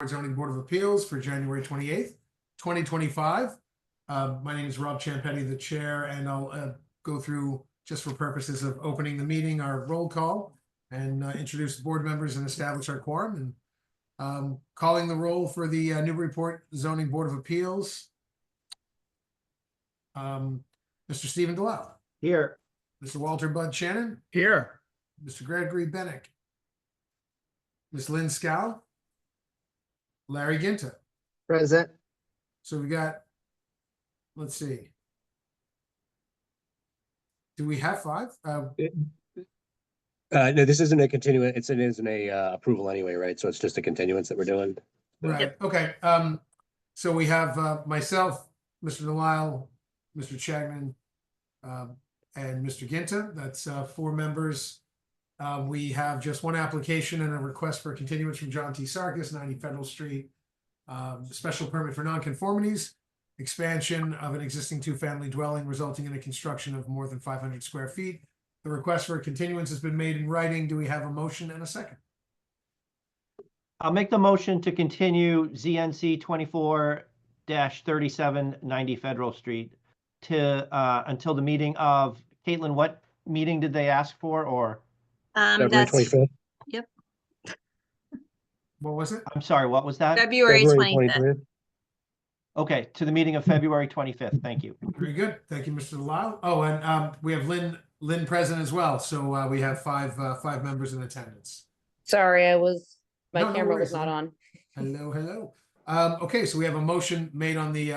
Zoning Board of Appeals for January 28th, 2025. My name is Rob Champetti, the chair, and I'll go through, just for purposes of opening the meeting, our roll call and introduce the board members and establish our quorum. And calling the roll for the Newburyport Zoning Board of Appeals, Mr. Stephen Delisle. Here. Mr. Walter Bud Shannon. Here. Mr. Gregory Bennick. Ms. Lynn Scow. Larry Ginta. Present. So we got, let's see. Do we have five? No, this isn't a continuance. It isn't a approval anyway, right? So it's just a continuance that we're doing. Right. Okay. So we have myself, Mr. Delisle, Mr. Chagnon, and Mr. Ginta. That's four members. We have just one application and a request for a continuance from John T. Sarkis, 90 Federal Street. Special permit for nonconformities, expansion of an existing two-family dwelling resulting in a construction of more than 500 square feet. The request for a continuance has been made in writing. Do we have a motion and a second? I'll make the motion to continue ZNC 24-37 90 Federal Street to until the meeting of Caitlin. What meeting did they ask for? Or February 25th. Yep. What was it? I'm sorry, what was that? February 25th. Okay, to the meeting of February 25th. Thank you. Very good. Thank you, Mr. Delisle. Oh, and we have Lynn present as well. So we have five members in attendance. Sorry, my No camera worries. was not on. Hello. Okay, so we have a motion made on the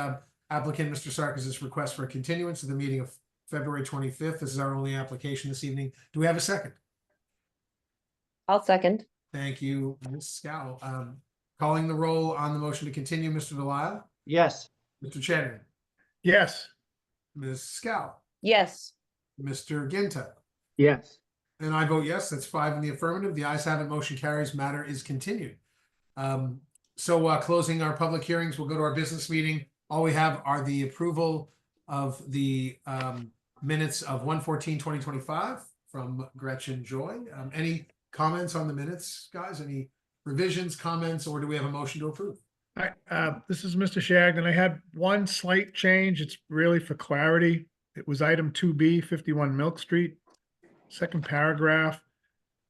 applicant, Mr. Sarkis's request for a continuance of the meeting of February 25th. This is our only application this evening. Do we have a second? I'll second. Thank you, Ms. Scow. Calling the roll on the motion to continue, Mr. Delisle, Yes. Mr. Chagnon, Yes. Ms. Scow, Yes. Mr. Ginta, Yes. and I vote yes. That's 5 in the affirmative. The ayes have it. Motion carries. Matter is continued. Closing our public hearings, we'll go to our business meeting. All we have are the approval of the minutes of 1/14/2025 from Gretchen Joy. Any comments on the minutes, guys? Any revisions, comments, or do we have a motion to approve? This is Mr. Shagnon. I had one slight change. It's really for clarity. It was item 2B, 51 Milk Street, second paragraph.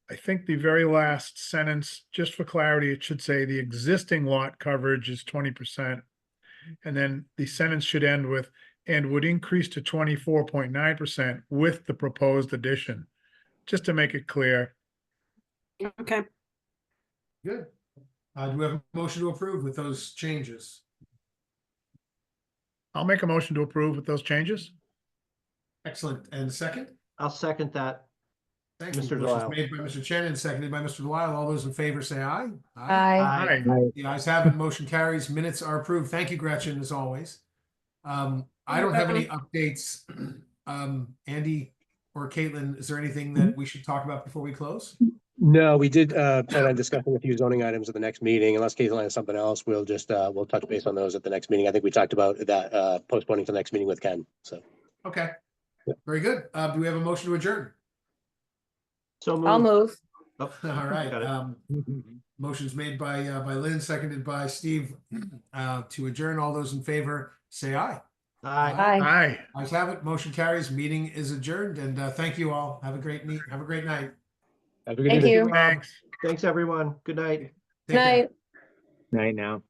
I think the very last sentence, just for clarity, it should say the existing lot coverage is 20%. And then the sentence should end with, and would increase to 24.9% with the proposed addition, just to make it clear. Okay. Good. Do we have a motion to approve with those changes? I'll make a motion to approve with those changes. Excellent. And second? I'll second that. Thank you. Mr. Motion's Delisle. made by Mr. Shannon, seconded by Mr. Delisle. All those in favor say aye. Aye. Aye. The ayes have it. Motion carries. Minutes are approved. Thank you, Gretchen, as always. I don't have any updates. Andy or Caitlin, is there anything that we should talk about before we close? No, we did plan on discussing a few zoning items at the next meeting. Unless Caitlin has something else, we'll just we'll touch base on those at the next meeting. I think we talked about that postponing to the next meeting with Ken. So Okay. Yeah. Very good. Do we have a motion to adjourn? So moved. I'll move. Oh, All right. got it. Motion's made by Lynn, seconded by Steve to adjourn. All those in favor say aye. Aye. Aye. Aye. Ayes have it. Motion carries. Meeting is adjourned. And thank you all. Have a great night. have a good Thank evening. you. Thanks. Thanks, everyone. Good night. Take care. Night. Night now.